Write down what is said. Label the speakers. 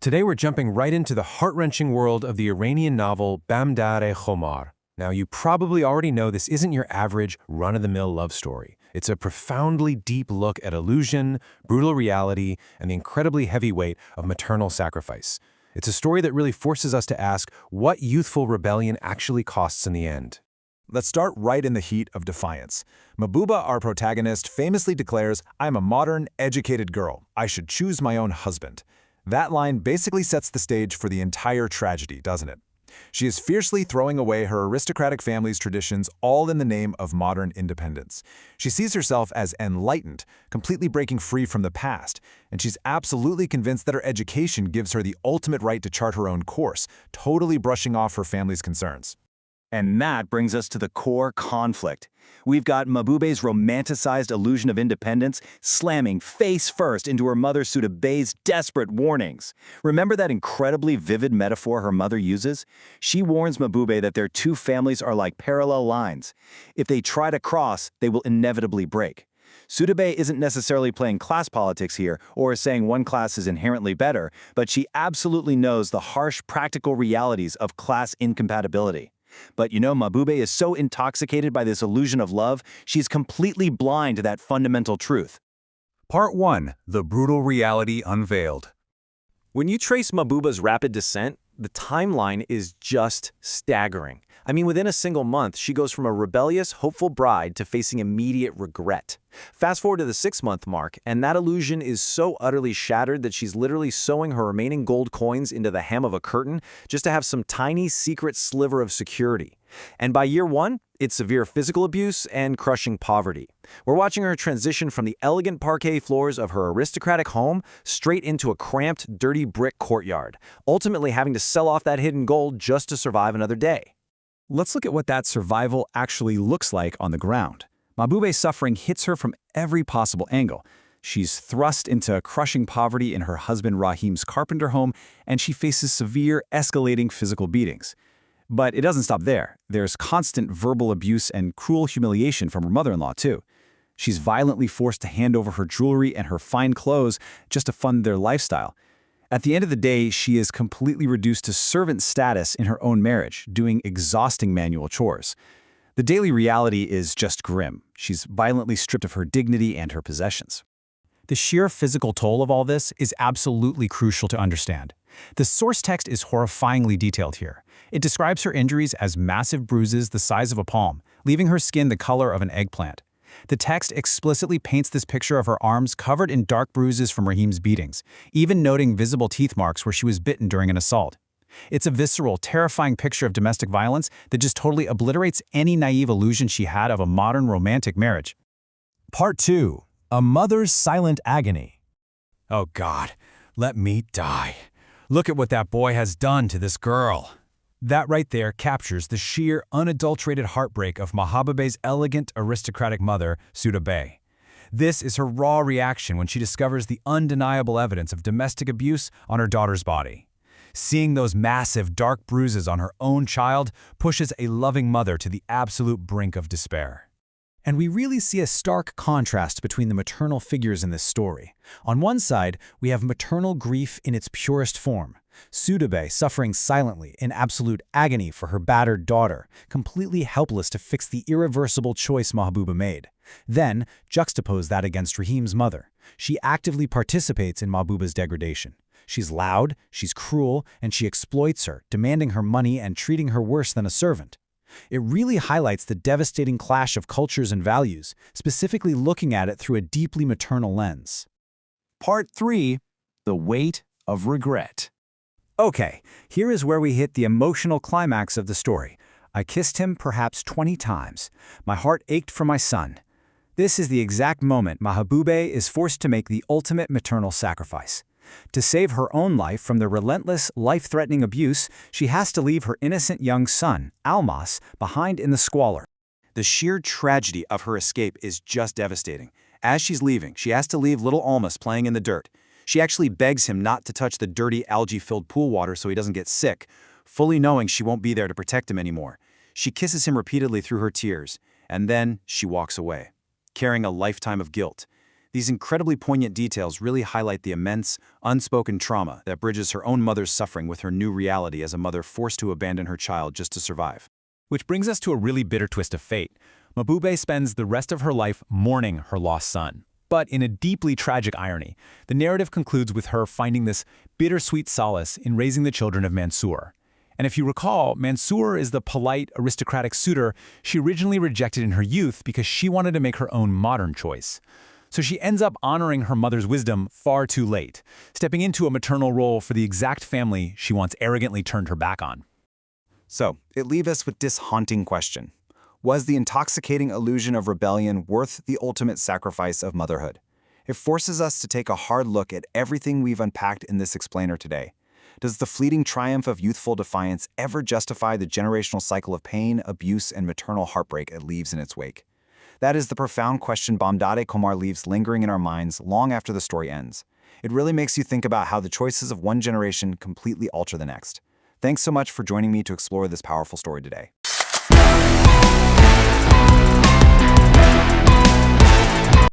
Speaker 1: Today we're jumping right into the heart-wrenching world of the Iranian novel Bamdade Khomar. Now, you probably already know this isn't your average run-of-the-mill love story. It's a profoundly deep look at illusion, brutal reality, and the incredibly heavy weight of maternal sacrifice. It's a story that really forces us to ask what youthful rebellion actually costs in the end.
Speaker 2: Let's start right in the heat of Defiance. Mahbuba, our protagonist, famously declares, "I'm a modern, educated girl. I should choose my own husband." That line basically sets the stage for the entire tragedy, doesn't it? She is fiercely throwing away her aristocratic family's traditions, all in the name of modern independence. She sees herself as enlightened, completely breaking free from the past, and she's absolutely convinced that her education gives her the ultimate right to chart her own course, totally brushing off her family's concerns.
Speaker 3: And that brings us to the core conflict. We've got Mahbuba's romanticized illusion of independence slamming face first into her mother Sudabay's desperate warnings. Remember that incredibly vivid metaphor her mother uses? She warns Mahbuba that their two families are like parallel lines. If they try to cross, they will inevitably break. Sudabay isn't necessarily playing class politics here or saying one class is inherently better, but she absolutely knows the harsh practical realities of class incompatibility. But Mahbuba is so intoxicated by this illusion of love, she's completely blind to that fundamental truth.
Speaker 4: Part 1. The Brutal Reality Unveiled.
Speaker 5: When you trace Mahbuba's rapid descent, the timeline is just staggering. I mean, within a single month, she goes from a rebellious, hopeful bride to facing immediate regret. Fast forward to the 6-month mark, and that illusion is so utterly shattered that she's literally sewing her remaining gold coins into the hem of a curtain just to have some tiny secret sliver of security. And by year 1, it's severe physical abuse and crushing poverty. We're watching her transition from the elegant parquet floors of her aristocratic home straight into a cramped, dirty brick courtyard, ultimately having to sell off that hidden gold just to survive another day.
Speaker 4: Let's look at what that survival actually looks like on the ground. Mahbuba's suffering hits her from every possible angle. She's thrust into crushing poverty in her husband Rahim's carpenter home, and she faces severe, escalating physical beatings. But it doesn't stop there. There's constant verbal abuse and cruel humiliation from her mother-in-law, too. She's violently forced to hand over her jewelry and her fine clothes just to fund their lifestyle. At the end of the day, she is completely reduced to servant status in her own marriage, doing exhausting manual chores. The daily reality is just grim. She's violently stripped of her dignity and her possessions.
Speaker 6: The sheer physical toll of all this is absolutely crucial to understand. The source text is horrifyingly detailed here. It describes her injuries as massive bruises the size of a palm, leaving her skin the color of an eggplant. The text explicitly paints this picture of her arms covered in dark bruises from Rahim's beatings, even noting visible teeth marks where she was bitten during an assault. It's a visceral, terrifying picture of domestic violence that just totally obliterates any naive illusion she had of a modern romantic marriage.
Speaker 1: Part 2. A Mother's Silent Agony. Oh God, let me die. Look at what that boy has done to this girl. That right there captures the sheer, unadulterated heartbreak of Mahbuba's elegant, aristocratic mother, Sudabay. This is her raw reaction when she discovers the undeniable evidence of domestic abuse on her daughter's body. Seeing those massive, dark bruises on her own child pushes a loving mother to the absolute brink of despair.
Speaker 6: And we really see a stark contrast between the maternal figures in this story. On one side, we have maternal grief in its purest form. Sudabay suffering silently in absolute agony for her battered daughter, completely helpless to fix the irreversible choice Mahbuba made. Then, juxtapose that against Rahim's mother. She actively participates in Mahbuba's degradation. She's loud, she's cruel, and she exploits her, demanding her money and treating her worse than a servant. It really highlights the devastating clash of cultures and values, specifically looking at it through a deeply maternal lens.
Speaker 4: Part 3. The Weight of Regret.
Speaker 6: Okay, here is where we hit the emotional climax of the story. I kissed him perhaps 20 times. My heart ached for my son. This is the exact moment Mahbuba is forced to make the ultimate maternal sacrifice. To save her own life from the relentless, life-threatening abuse, she has to leave her innocent young son, Almas, behind in the squalor.
Speaker 5: The sheer tragedy of her escape is just devastating. As she's leaving, she has to leave little Almas playing in the dirt. She actually begs him not to touch the dirty, algae-filled pool water so he doesn't get sick, fully knowing she won't be there to protect him anymore. She kisses him repeatedly through her tears, and then she walks away, carrying a lifetime of guilt.
Speaker 4: These incredibly poignant details really highlight the immense, unspoken trauma that bridges her own mother's suffering with her new reality as a mother forced to abandon her child just to survive.
Speaker 1: Which brings us to a really bitter twist of fate. Mabube spends the rest of her life mourning her lost son. But in a deeply tragic irony, the narrative concludes with her finding this bittersweet solace in raising the children of Mansour. And if you recall, Mansour is the polite, aristocratic suitor she originally rejected in her youth because she wanted to make her own modern choice. So she ends up honoring her mother's wisdom far too late, stepping into a maternal role for the exact family she once arrogantly turned her back on.
Speaker 2: So, it leaves us with this haunting question. Was the intoxicating illusion of rebellion worth the ultimate sacrifice of motherhood? It forces us to take a hard look at everything we've unpacked in this explainer today. Does the fleeting triumph of youthful defiance ever justify the generational cycle of pain, abuse, and maternal heartbreak it leaves in its wake? That is the profound question Bamdade Khomar leaves lingering in our minds long after the story ends. It really makes you think about how the choices of one generation completely alter the next. Thanks so much for joining me to explore this powerful story today.